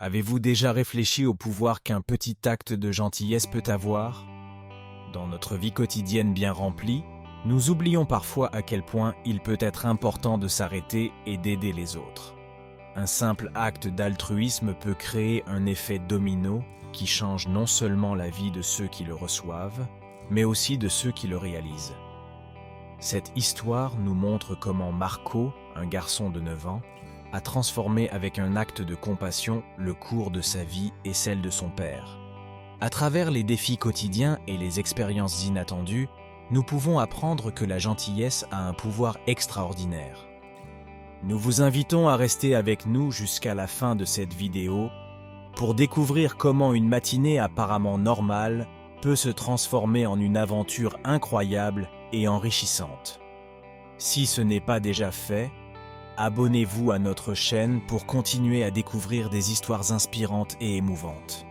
Avez-vous déjà réfléchi au pouvoir qu'un petit acte de gentillesse peut avoir? Dans notre vie quotidienne bien remplie, nous oublions parfois à quel point il peut être important de s'arrêter et d'aider les autres. Un simple acte d'altruisme peut créer un effet domino qui change non seulement la vie de ceux qui le reçoivent, mais aussi de ceux qui le réalisent. Cette histoire nous montre comment Marco, un garçon de 9 ans, a transformé avec un acte de compassion le cours de sa vie et celle de son père. À travers les défis quotidiens et les expériences inattendues, nous pouvons apprendre que la gentillesse a un pouvoir extraordinaire. Nous vous invitons à rester avec nous jusqu'à la fin de cette vidéo pour découvrir comment une matinée apparemment normale peut se transformer en une aventure incroyable et enrichissante. Si ce n'est pas déjà fait, abonnez-vous à notre chaîne pour continuer à découvrir des histoires inspirantes et émouvantes.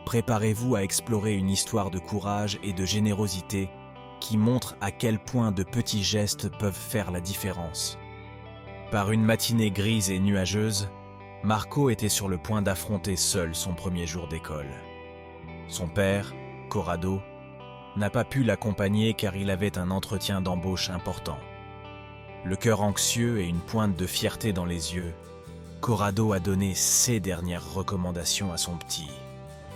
Préparez-vous à explorer une histoire de courage et de générosité qui montre à quel point de petits gestes peuvent faire la différence. Par une matinée grise et nuageuse, Marco était sur le point d'affronter seul son premier jour d'école. Son père, Corrado, n'a pas pu l'accompagner car il avait un entretien d'embauche important. Le cœur anxieux et une pointe de fierté dans les yeux, Corrado a donné ses dernières recommandations à son petit.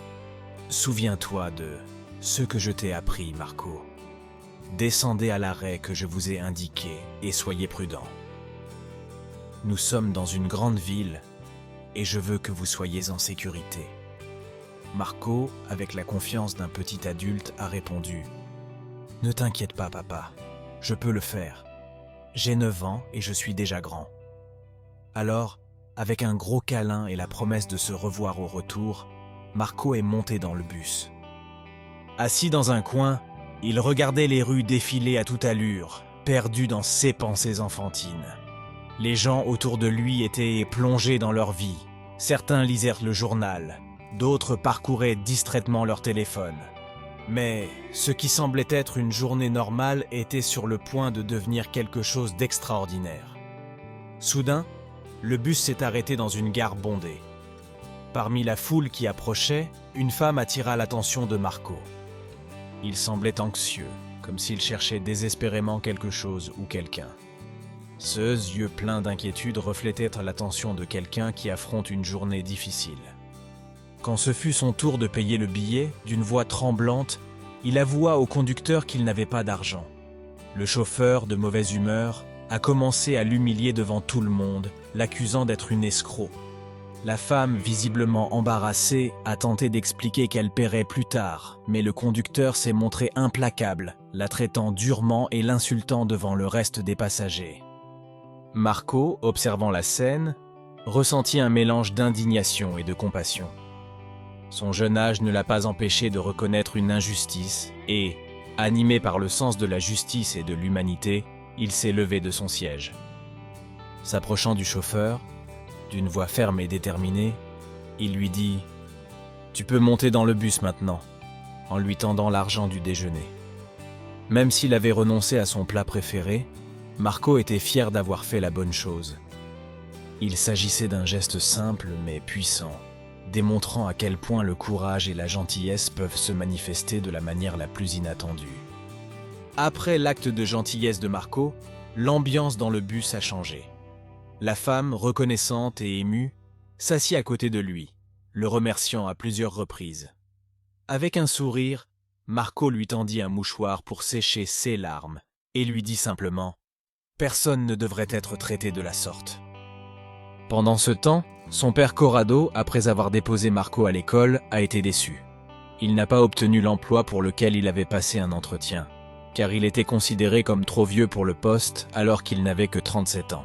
« Souviens-toi de ce que je t'ai appris, Marco. Descendez à l'arrêt que je vous ai indiqué et soyez prudent. Nous sommes dans une grande ville et je veux que vous soyez en sécurité. » Marco, avec la confiance d'un petit adulte, a répondu « Ne t'inquiète pas, papa, je peux le faire. J'ai 9 ans et je suis déjà grand. » Alors, avec un gros câlin et la promesse de se revoir au retour, Marco est monté dans le bus. Assis dans un coin, il regardait les rues défiler à toute allure, perdu dans ses pensées enfantines. Les gens autour de lui étaient plongés dans leur vie. Certains lisaient le journal, d'autres parcouraient distraitement leur téléphone. Mais ce qui semblait être une journée normale était sur le point de devenir quelque chose d'extraordinaire. Soudain, le bus s'est arrêté dans une gare bondée. Parmi la foule qui approchait, une femme attira l'attention de Marco. Il semblait anxieux, comme s'il cherchait désespérément quelque chose ou quelqu'un. Ses yeux pleins d'inquiétude reflétaient l'attention de quelqu'un qui affronte une journée difficile. Quand ce fut son tour de payer le billet, d'une voix tremblante, il avoua au conducteur qu'il n'avait pas d'argent. Le chauffeur, de mauvaise humeur, a commencé à l'humilier devant tout le monde, l'accusant d'être une escroc. La femme, visiblement embarrassée, a tenté d'expliquer qu'elle paierait plus tard, mais le conducteur s'est montré implacable, la traitant durement et l'insultant devant le reste des passagers. Marco, observant la scène, ressentit un mélange d'indignation et de compassion. Son jeune âge ne l'a pas empêché de reconnaître une injustice et, animé par le sens de la justice et de l'humanité, il s'est levé de son siège. S'approchant du chauffeur, d'une voix ferme et déterminée, il lui dit « Tu peux monter dans le bus maintenant », en lui tendant l'argent du déjeuner. Même s'il avait renoncé à son plat préféré, Marco était fier d'avoir fait la bonne chose. Il s'agissait d'un geste simple mais puissant, démontrant à quel point le courage et la gentillesse peuvent se manifester de la manière la plus inattendue. Après l'acte de gentillesse de Marco, l'ambiance dans le bus a changé. La femme, reconnaissante et émue, s'assit à côté de lui, le remerciant à plusieurs reprises. Avec un sourire, Marco lui tendit un mouchoir pour sécher ses larmes et lui dit simplement « Personne ne devrait être traité de la sorte. » Pendant ce temps, son père Corrado, après avoir déposé Marco à l'école, a été déçu. Il n'a pas obtenu l'emploi pour lequel il avait passé un entretien, car il était considéré comme trop vieux pour le poste alors qu'il n'avait que 37 ans.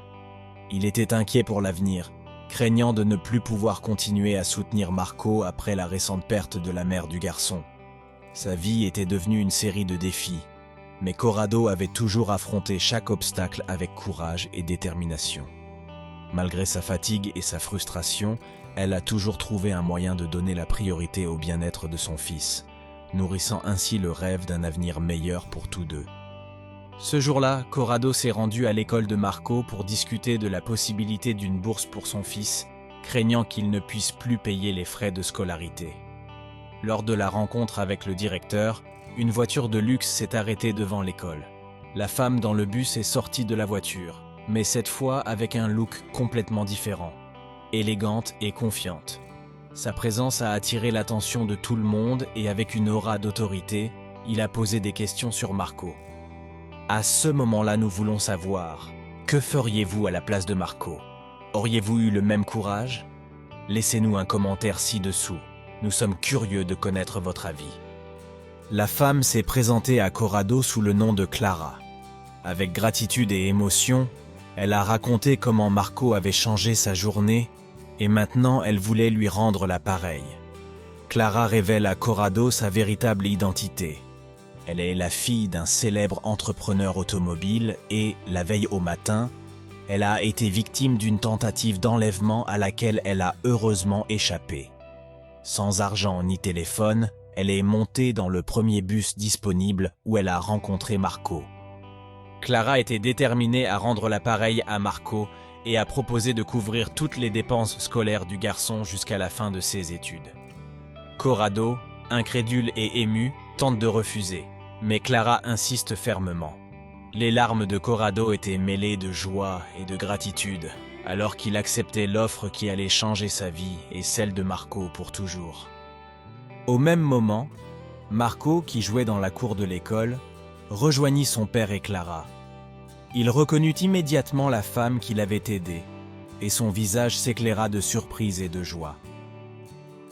Il était inquiet pour l'avenir, craignant de ne plus pouvoir continuer à soutenir Marco après la récente perte de la mère du garçon. Sa vie était devenue une série de défis, mais Corrado avait toujours affronté chaque obstacle avec courage et détermination. Malgré sa fatigue et sa frustration, elle a toujours trouvé un moyen de donner la priorité au bien-être de son fils, nourrissant ainsi le rêve d'un avenir meilleur pour tous deux. Ce jour-là, Corrado s'est rendu à l'école de Marco pour discuter de la possibilité d'une bourse pour son fils, craignant qu'il ne puisse plus payer les frais de scolarité. Lors de la rencontre avec le directeur, une voiture de luxe s'est arrêtée devant l'école. La femme dans le bus est sortie de la voiture, mais cette fois avec un look complètement différent, élégante et confiante. Sa présence a attiré l'attention de tout le monde et avec une aura d'autorité, il a posé des questions sur Marco. À ce moment-là, nous voulons savoir, que feriez-vous à la place de Marco? Auriez-vous eu le même courage? Laissez-nous un commentaire ci-dessous. Nous sommes curieux de connaître votre avis. La femme s'est présentée à Corrado sous le nom de Clara. Avec gratitude et émotion, elle a raconté comment Marco avait changé sa journée et maintenant elle voulait lui rendre la pareille. Clara révèle à Corrado sa véritable identité. Elle est la fille d'un célèbre entrepreneur automobile et, la veille au matin, elle a été victime d'une tentative d'enlèvement à laquelle elle a heureusement échappé. Sans argent ni téléphone, elle est montée dans le premier bus disponible où elle a rencontré Marco. Clara était déterminée à rendre l'appareil à Marco et a proposé de couvrir toutes les dépenses scolaires du garçon jusqu'à la fin de ses études. Corrado, incrédule et ému, tente de refuser, mais Clara insiste fermement. Les larmes de Corrado étaient mêlées de joie et de gratitude, alors qu'il acceptait l'offre qui allait changer sa vie et celle de Marco pour toujours. Au même moment, Marco, qui jouait dans la cour de l'école, rejoignit son père et Clara. Il reconnut immédiatement la femme qui l'avait aidé, et son visage s'éclaira de surprise et de joie.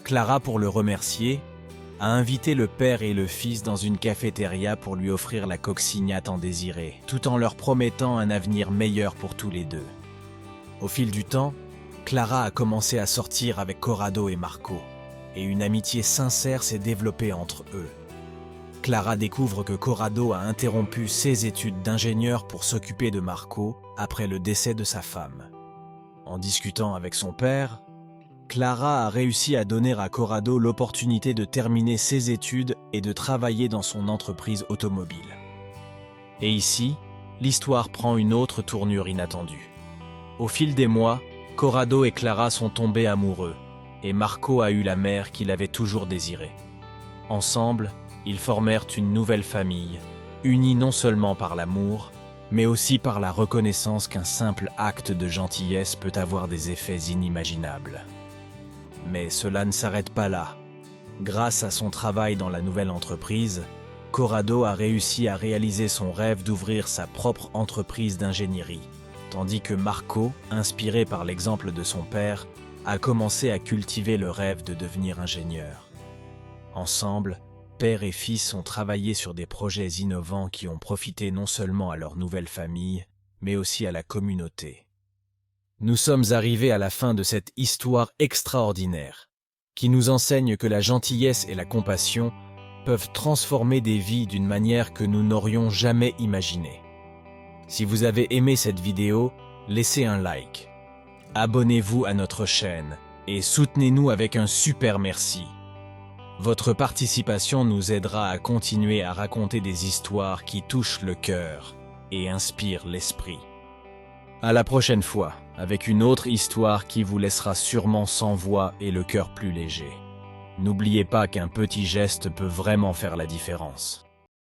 Clara, pour le remercier, a invité le père et le fils dans une cafétéria pour lui offrir la coccinelle tant désirée, tout en leur promettant un avenir meilleur pour tous les deux. Au fil du temps, Clara a commencé à sortir avec Corrado et Marco, et une amitié sincère s'est développée entre eux. Clara découvre que Corrado a interrompu ses études d'ingénieur pour s'occuper de Marco après le décès de sa femme. En discutant avec son père, Clara a réussi à donner à Corrado l'opportunité de terminer ses études et de travailler dans son entreprise automobile. Et ici, l'histoire prend une autre tournure inattendue. Au fil des mois, Corrado et Clara sont tombés amoureux, et Marco a eu la mère qu'il avait toujours désirée. Ensemble, ils formèrent une nouvelle famille, unie non seulement par l'amour, mais aussi par la reconnaissance qu'un simple acte de gentillesse peut avoir des effets inimaginables. Mais cela ne s'arrête pas là. Grâce à son travail dans la nouvelle entreprise, Corrado a réussi à réaliser son rêve d'ouvrir sa propre entreprise d'ingénierie, tandis que Marco, inspiré par l'exemple de son père, a commencé à cultiver le rêve de devenir ingénieur. Ensemble, père et fils ont travaillé sur des projets innovants qui ont profité non seulement à leur nouvelle famille, mais aussi à la communauté. Nous sommes arrivés à la fin de cette histoire extraordinaire, qui nous enseigne que la gentillesse et la compassion peuvent transformer des vies d'une manière que nous n'aurions jamais imaginée. Si vous avez aimé cette vidéo, laissez un like. Abonnez-vous à notre chaîne et soutenez-nous avec un super merci. Votre participation nous aidera à continuer à raconter des histoires qui touchent le cœur et inspirent l'esprit. À la prochaine fois, avec une autre histoire qui vous laissera sûrement sans voix et le cœur plus léger. N'oubliez pas qu'un petit geste peut vraiment faire la différence.